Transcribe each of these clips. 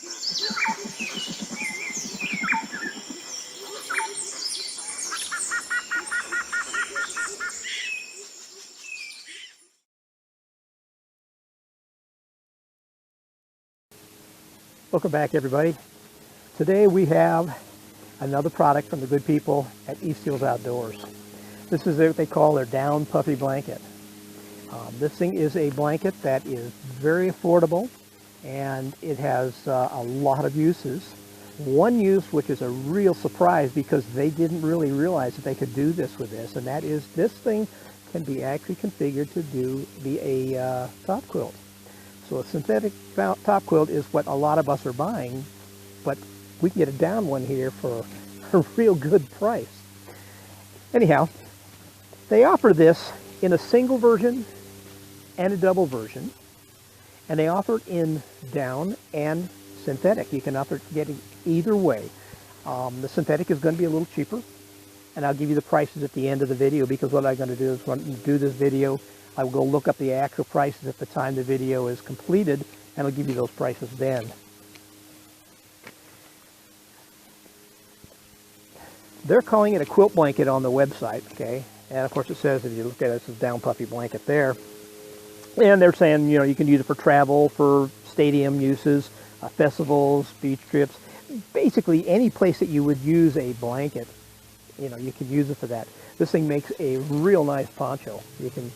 Welcome back, everybody. Today we have another product from the good people at Easthills Outdoors. This is what they call their down puffy blanket. This thing is a blanket that is very affordable, and it has a lot of uses. One use which is a real surprise because they didn't really realize that they could do this with this, and that is this thing can be actually configured to be a top quilt. So a synthetic top quilt is what a lot of us are buying, but we can get a down one here for a real good price. Anyhow, they offer this in a single version and a double version, and they offer it in down and synthetic. You can get it either way. The synthetic is going to be a little cheaper, and I'll give you the prices at the end of the video, because what I'm going to do is when you do this video, I will go look up the actual prices at the time the video is completed, and I'll give you those prices then. They're calling it a quilt blanket on the website, okay? And of course it says, if you look at it, it says down puffy blanket there. And they're saying, you know, you can use it for travel, for stadium uses, festivals, beach trips, basically any place that you would use a blanket, you know, you can use it for that. This thing makes a real nice poncho. You can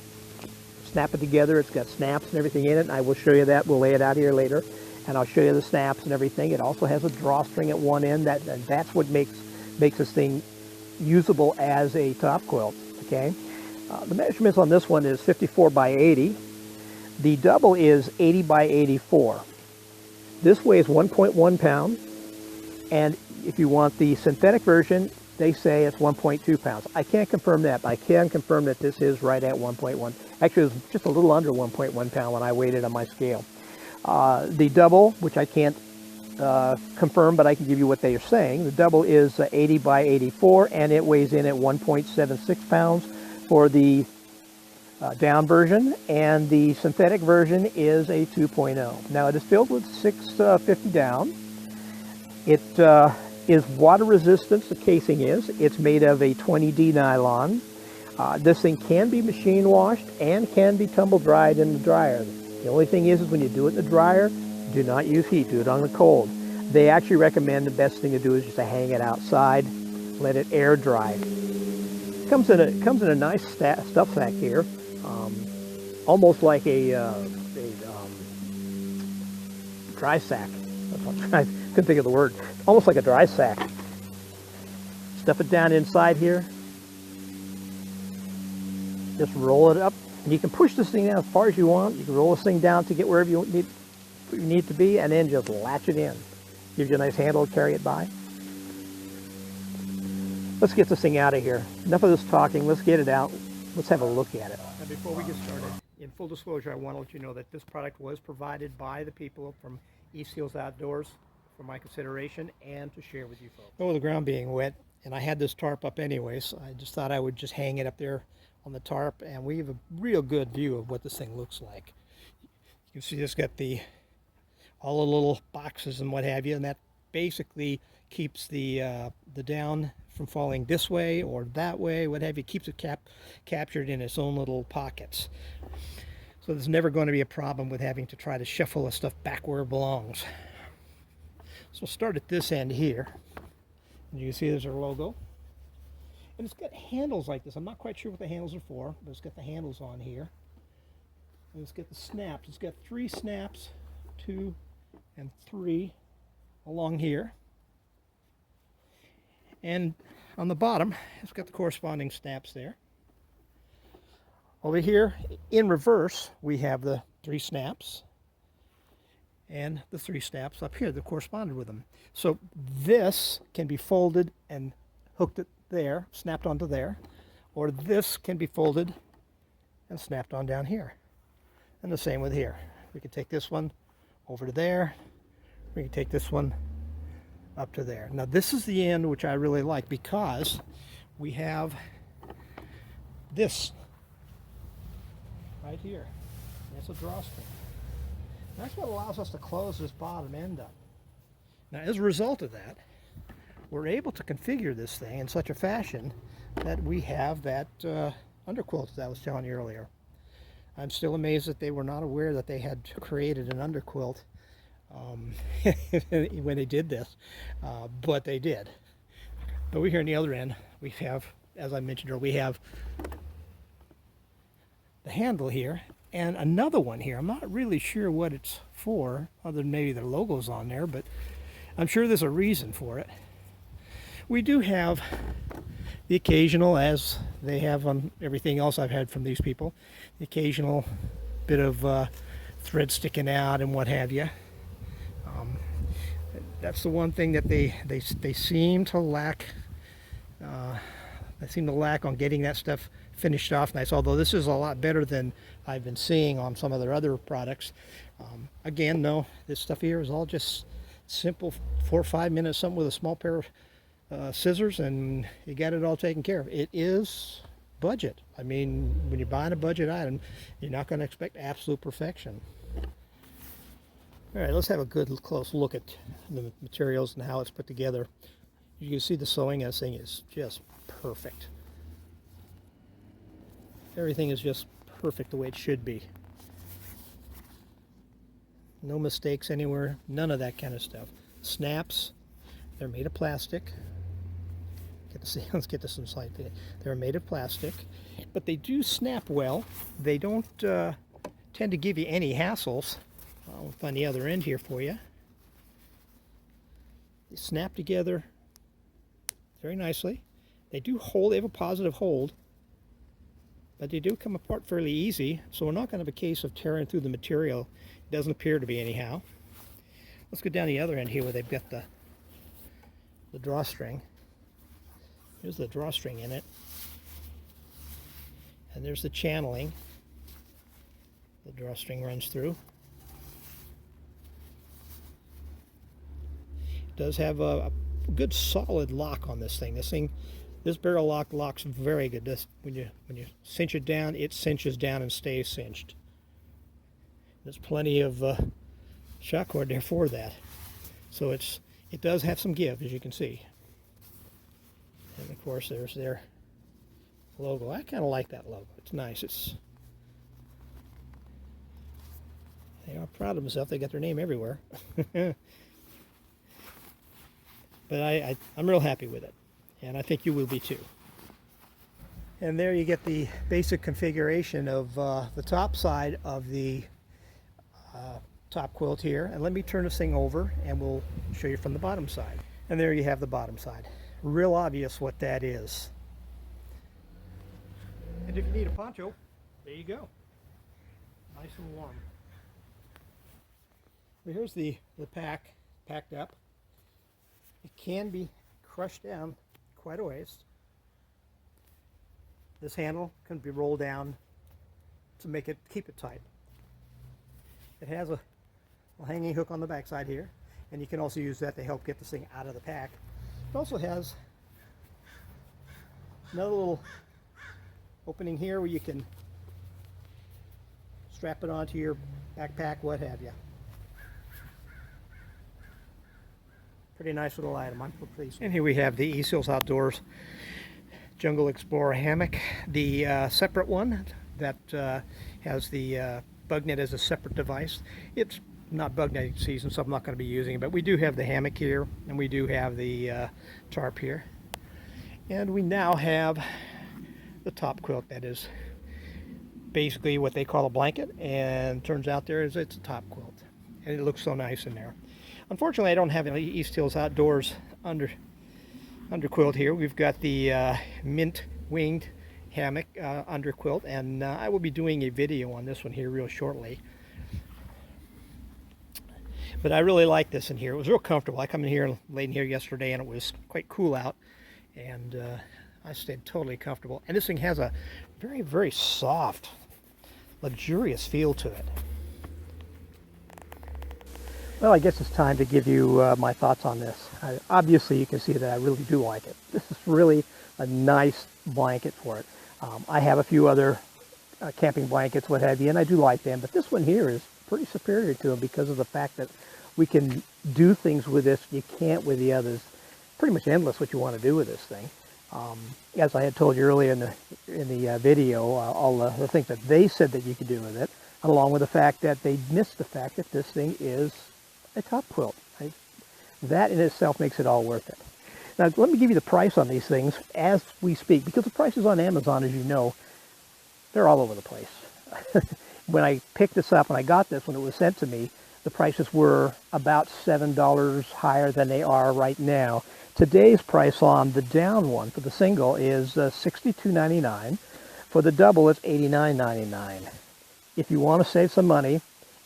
snap it together. It's got snaps and everything in it, and I will show you that. We'll lay it out here later, and I'll show you the snaps and everything. It also has a drawstring at one end. That's what makes this thing usable as a top quilt. Okay, the measurements on this one is 54 by 80. The double is 80 by 84. This weighs 1.1 pound, and if you want the synthetic version, they say it's 1.2 pounds. I can't confirm that, but I can confirm that this is right at 1.1. Actually, it was just a little under 1.1 pound when I weighed it on my scale. The double, which I can't confirm, but I can give you what they are saying. The double is 80 by 84, and it weighs in at 1.76 pounds for the down version, and the synthetic version is a 2.0. Now, it is filled with 650 down. It is water resistant, the casing is. It's made of a 20D nylon. This thing can be machine washed and can be tumble dried in the dryer. The only thing is when you do it in the dryer, do not use heat, do it on the cold. They actually recommend the best thing to do is just to hang it outside, let it air dry. It comes in a nice stuff sack here, almost like a dry sack. I couldn't think of the word. Almost like a dry sack. Stuff it down inside here. Just roll it up. And you can push this thing down as far as you want. You can roll this thing down to get wherever you need to be, and then just latch it in. Gives you a nice handle to carry it by. Let's get this thing out of here. Enough of this talking. Let's get it out. Let's have a look at it. Now, before we get started, in full disclosure, I want to let you know that this product was provided by the people from Easthills Outdoors for my consideration and to share with you folks. Oh, the ground being wet, and I had this tarp up anyway, so I just thought I would just hang it up there on the tarp, and we have a real good view of what this thing looks like. You can see it's got all the little boxes and what have you, and that basically keeps the down from falling this way or that way, what have you. Keeps it captured in its own little pockets. So there's never going to be a problem with having to try to shuffle the stuff back where it belongs. So we'll start at this end here. And you can see there's our logo. And it's got handles like this. I'm not quite sure what the handles are for, but it's got the handles on here. And it's got the snaps. It's got 3 snaps, 2 and 3 along here. And on the bottom, it's got the corresponding snaps there. Over here, in reverse, we have the 3 snaps and the 3 snaps up here that corresponded with them. So this can be folded and hooked it there, snapped onto there, or this can be folded and snapped on down here. And the same with here. We can take this one over to there. We can take this one up to there. Now this is the end which I really like, because we have this right here. That's a drawstring. That's what allows us to close this bottom end up. Now, as a result of that, we're able to configure this thing in such a fashion that we have that underquilt that I was telling you earlier. I'm still amazed that they were not aware that they had created an underquilt when they did this, but they did. But we're here on the other end. We have, as I mentioned earlier, we have the handle here and another one here. I'm not really sure what it's for, other than maybe their logo's on there, but I'm sure there's a reason for it. We do have the occasional, as they have on everything else I've had from these people, the occasional bit of thread sticking out and what have you. That's the one thing that they seem to lack. They seem to lack on getting that stuff finished off nice. Although this is a lot better than I've been seeing on some of their other products. Again, no, this stuff here is all just simple 4 or 5 minutes, something with a small pair of scissors, and you got it all taken care of. It is budget. I mean, when you're buying a budget item, you're not going to expect absolute perfection. All right, let's have a good close look at the materials and how it's put together. You can see the sewing on this thing is just perfect. Everything is just perfect the way it should be. No mistakes anywhere, none of that kind of stuff. Snaps, they're made of plastic. Let's get this inside. They're made of plastic, but they do snap well. They don't tend to give you any hassles. I'll find the other end here for you. They snap together very nicely. They do hold, they have a positive hold, but they do come apart fairly easy, so we're not going to have a case of tearing through the material. It doesn't appear to be anyhow. Let's go down the other end here where they've got the drawstring. There's the drawstring in it. And there's the channeling. The drawstring runs through. It does have a good solid lock on this thing. This barrel lock locks very good. When you cinch it down, it cinches down and stays cinched. There's plenty of shock cord there for that. So it does have some give, as you can see. And of course there's their logo. I kind of like that logo. It's nice. They are proud of themselves. They got their name everywhere. But I'm real happy with it, and I think you will be too. And there you get the basic configuration of the top side of the top quilt here. And let me turn this thing over and we'll show you from the bottom side. And there you have the bottom side. Real obvious what that is. And if you need a poncho, there you go. Nice and warm. Well, here's the packed up. It can be crushed down quite a ways. This handle can be rolled down to keep it tight. It has a hanging hook on the back side here, and you can also use that to help get this thing out of the pack. It also has another little opening here where you can strap it onto your backpack, what have you. Pretty nice little item. I'm pleased. And here we have the Easthills Outdoors Jungle Explorer hammock, the separate one that has the bug net as a separate device. It's not bug net season, so I'm not going to be using it, but we do have the hammock here, and we do have the tarp here. And we now have the top quilt that is basically what they call a blanket, and turns out it's a top quilt. And it looks so nice in there. Unfortunately, I don't have an Easthills Outdoors under quilt here. We've got the mint winged hammock under quilt, and I will be doing a video on this one here real shortly. But I really like this in here. It was real comfortable. I come in here late in here yesterday, and it was quite cool out, and I stayed totally comfortable. And this thing has a very, very soft, luxurious feel to it. Well, I guess it's time to give you my thoughts on this. Obviously, you can see that I really do like it. This is really a nice blanket for it. I have a few other camping blankets, what have you, and I do like them, but this one here is pretty superior to them because of the fact that We can do things with this you can't with the others. Pretty much endless what you want to do with this thing. As I had told you earlier in the video, all the things that they said that you could do with it, along with the fact that they missed the fact that this thing is a top quilt. Right? That in itself makes it all worth it. Now, let me give you the price on these things as we speak, because the prices on Amazon, as you know, they're all over the place. When I picked this up, when I got this, when it was sent to me, the prices were about $7 higher than they are right now. Today's price on the down one for the single is $62.99. For the double, it's $89.99. If you want to save some money,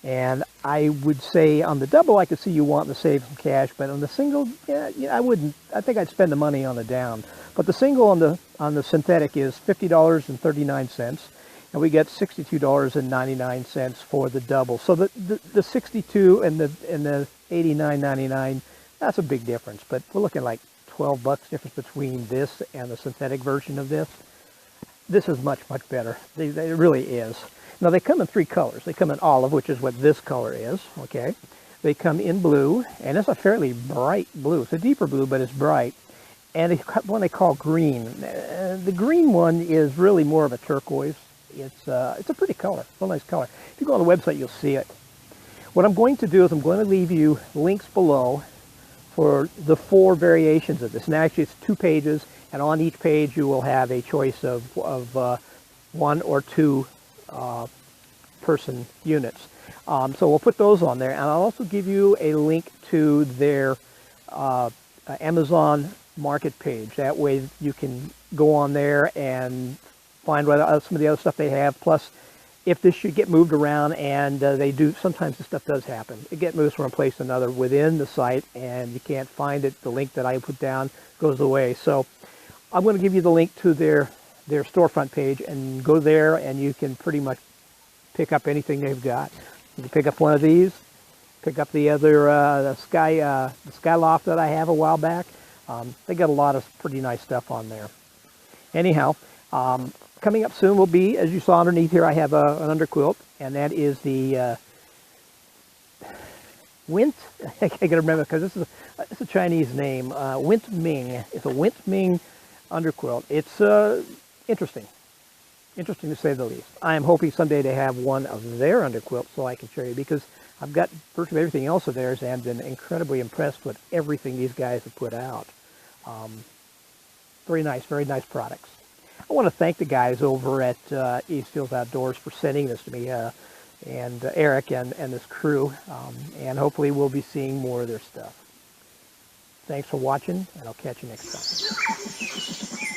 and I would say on the double, I could see you wanting to save some cash, but on the single, yeah, I wouldn't. I think I'd spend the money on the down. But the single on the synthetic is $50.39, and we get $62.99 for the double. So the 62 and the $89.99. That's a big difference, but we're looking like $12 difference between this and the synthetic version of this. This is much, much better. It really is. Now, they come in 3 colors. They come in olive, which is what this color is, okay? They come in blue, and it's a fairly bright blue. It's a deeper blue, but it's bright. And one they call green. The green one is really more of a turquoise. It's a pretty color, real nice color. If you go on the website, you'll see it. What I'm going to do is I'm going to leave you links below for the 4 variations of this. And actually, it's 2 pages, and on each page you will have a choice of 1 or 2 person units. So we'll put those on there, and I'll also give you a link to their Amazon market page. That way you can go on there and find some of the other stuff they have. Plus, if this should get moved around, and they do, sometimes this stuff does happen. It gets moved from one place to another within the site, and you can't find it. The link that I put down goes away. So I'm going to give you the link to their storefront page, and go there, and you can pretty much pick up anything they've got. You can pick up one of these, pick up the other the Skyloft that I have a while back. They got a lot of pretty nice stuff on there. Anyhow, coming up soon will be, as you saw underneath here, I have an underquilt, and that is the Wint. I gotta remember because it's a Chinese name. Wint Ming. It's a Wint Ming underquilt. It's interesting to say the least. I am hoping someday to have one of their underquilts so I can show you, because I've got virtually everything else of theirs and been incredibly impressed with everything these guys have put out. Very nice products. I want to thank the guys over at Easthills Outdoors for sending this to me, and Eric and this crew, and hopefully we'll be seeing more of their stuff. Thanks for watching, and I'll catch you next time.